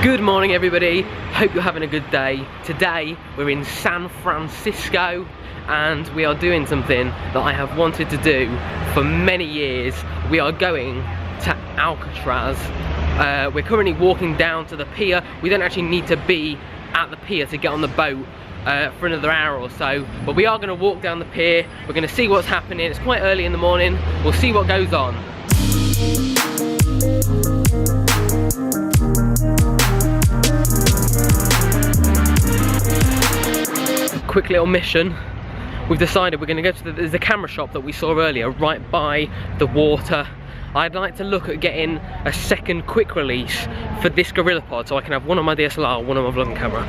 Good morning everybody, hope you're having a good day. Today we're in San Francisco and we are doing something that I have wanted to do for many years. We are going to Alcatraz. We're currently walking down to the pier. We don't actually need to be at the pier to get on the boat for another hour or so, but we are going to walk down the pier. We're going to see what's happening. It's quite early in the morning. We'll see what goes on. Quick little mission. We've decided we're going to go to there's a camera shop that we saw earlier right by the water. I'd like to look at getting a second quick release for this gorilla pod so I can have one on my DSLR, one on my vlogging camera.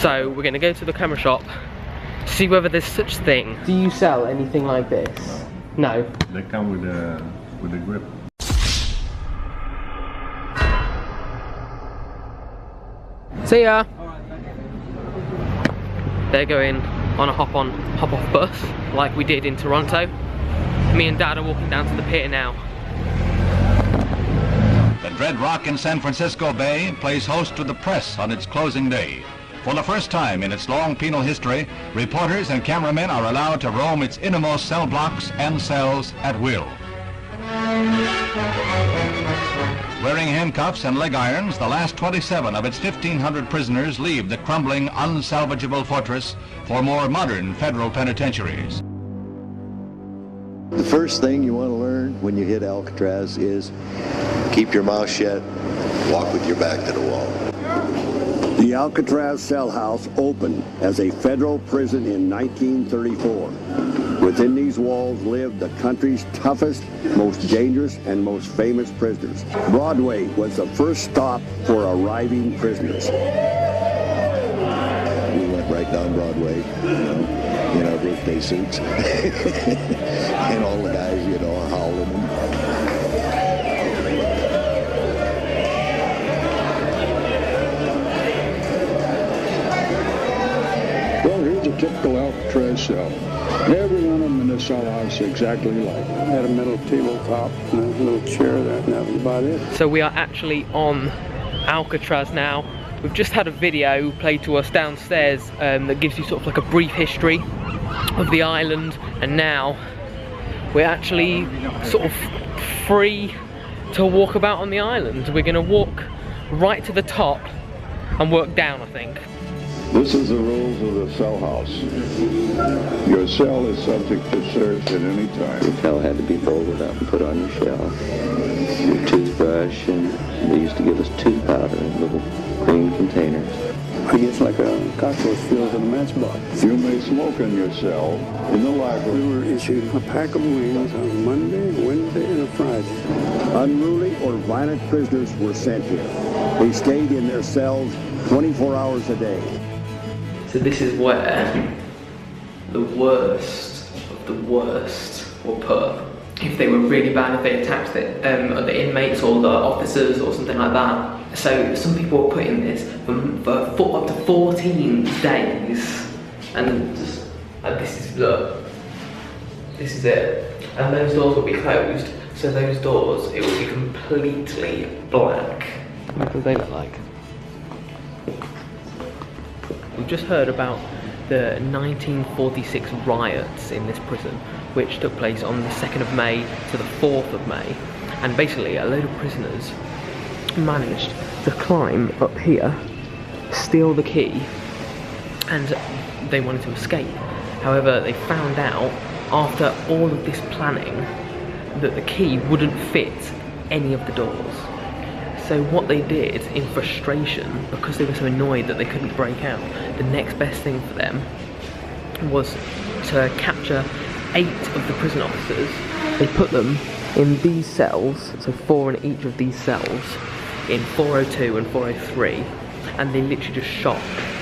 So we're going to go to the camera shop, see whether there's such thing. Do you sell anything like this? No. They come with a grip. See ya. They're going on a hop off bus like we did in Toronto. Me and Dad are walking down to the pier now. The Dread Rock in San Francisco Bay plays host to the press on its closing day. For the first time in its long penal history, reporters and cameramen are allowed to roam its innermost cell blocks and cells at will. Wearing handcuffs and leg irons, the last 27 of its 1,500 prisoners leave the crumbling, unsalvageable fortress for more modern federal penitentiaries. The first thing you want to learn when you hit Alcatraz is keep your mouth shut, walk with your back to the wall. The Alcatraz cell house opened as a federal prison in 1934. Within these walls lived the country's toughest, most dangerous, and most famous prisoners. Broadway was the first stop for arriving prisoners. We went right down Broadway, in our birthday suits, and all the guys, howling. Well, here's a typical Alcatraz cell. Every one of them in this cell house exactly like. I had a metal tabletop and a little chair there, and that was about it. So we are actually on Alcatraz now. We've just had a video played to us downstairs that gives you sort of like a brief history of the island, and now we're actually sort of free to walk about on the island. We're going to walk right to the top and work down, I think. This is the rules of the cell house. Your cell is subject to search at any time. Your cell had to be folded up and put on your shelf. Your toothbrush, and they used to give us tooth powder in little green containers. I guess like a cockroach feels in a matchbox. You may smoke in your cell in the library. We were issued a pack of wings on Monday, Wednesday, and a Friday. Unruly or violent prisoners were sent here. They stayed in their cells 24 hours a day. So this is where the worst of the worst were put. If they were really bad, if they attacked the inmates or the officers or something like that. So some people were put in this for up to 14 days. And just, look, this is it. And those doors will be closed. So those doors, it will be completely black. What do they look like? We've just heard about the 1946 riots in this prison, which took place on the 2nd of May to the 4th of May. And basically a load of prisoners managed to climb up here, steal the key, and they wanted to escape. However, they found out after all of this planning that the key wouldn't fit any of the doors. So what they did in frustration, because they were so annoyed that they couldn't break out, the next best thing for them was to capture 8 of the prison officers. They put them in these cells, so 4 in each of these cells, in 402 and 403, and they literally just shot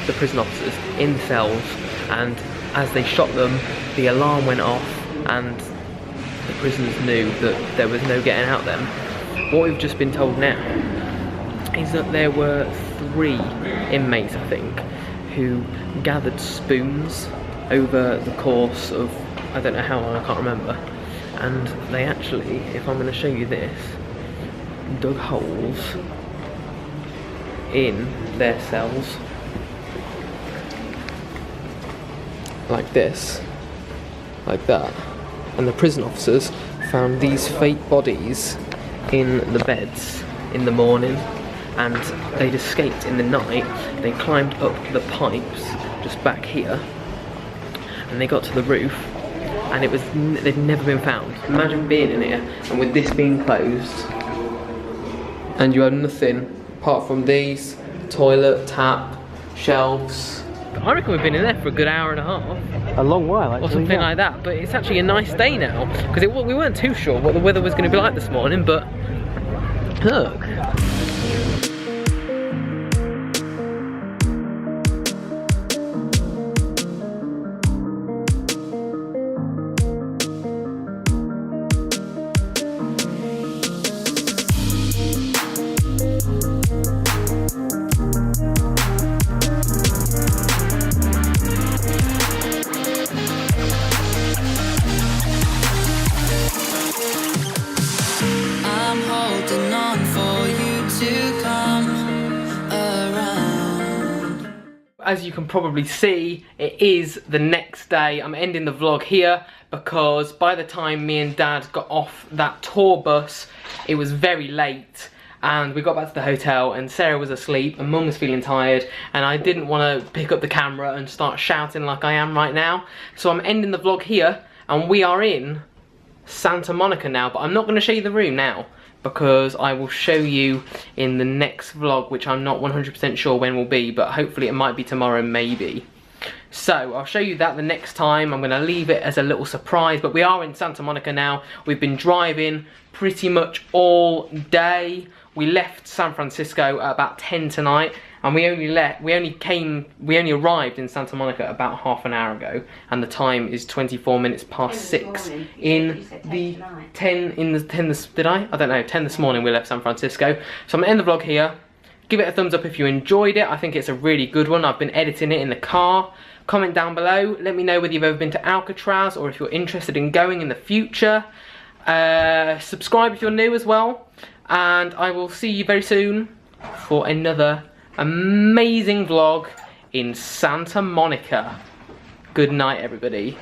the prison officers in the cells, and as they shot them, the alarm went off and the prisoners knew that there was no getting out then. What we've just been told now is that there were 3 inmates, I think, who gathered spoons over the course of, I don't know how long, I can't remember, and they actually, if I'm going to show you this, dug holes in their cells like this, like that, and the prison officers found these fake bodies in the beds in the morning, and they'd escaped in the night. They climbed up the pipes just back here, and they got to the roof, and they'd never been found. Imagine being in here and with this being closed, and you had nothing apart from these, toilet, tap, shelves. I reckon we've been in there for a good hour and a half. A long while, actually. Or something like that, but it's actually a nice day now, because we weren't too sure what the weather was going to be like this morning, but look. As you can probably see, it is the next day. I'm ending the vlog here because by the time me and Dad got off that tour bus, it was very late, and we got back to the hotel and Sarah was asleep and Mum was feeling tired, and I didn't want to pick up the camera and start shouting like I am right now. So I'm ending the vlog here, and we are in Santa Monica now, but I'm not going to show you the room now, because I will show you in the next vlog, which I'm not 100% sure when will be, but hopefully it might be tomorrow, maybe. So I'll show you that the next time. I'm going to leave it as a little surprise, but we are in Santa Monica now. We've been driving pretty much all day. We left San Francisco at about 10 tonight, and we only arrived in Santa Monica about half an hour ago, and the time is 24 minutes past 6 in the 10 this morning we left San Francisco. So I'm gonna end the vlog here. Give it a thumbs up if you enjoyed it. I think it's a really good one. I've been editing it in the car. Comment down below, let me know whether you've ever been to Alcatraz or if you're interested in going in the future. Subscribe if you're new as well, and I will see you very soon for another amazing vlog in Santa Monica. Good night, everybody.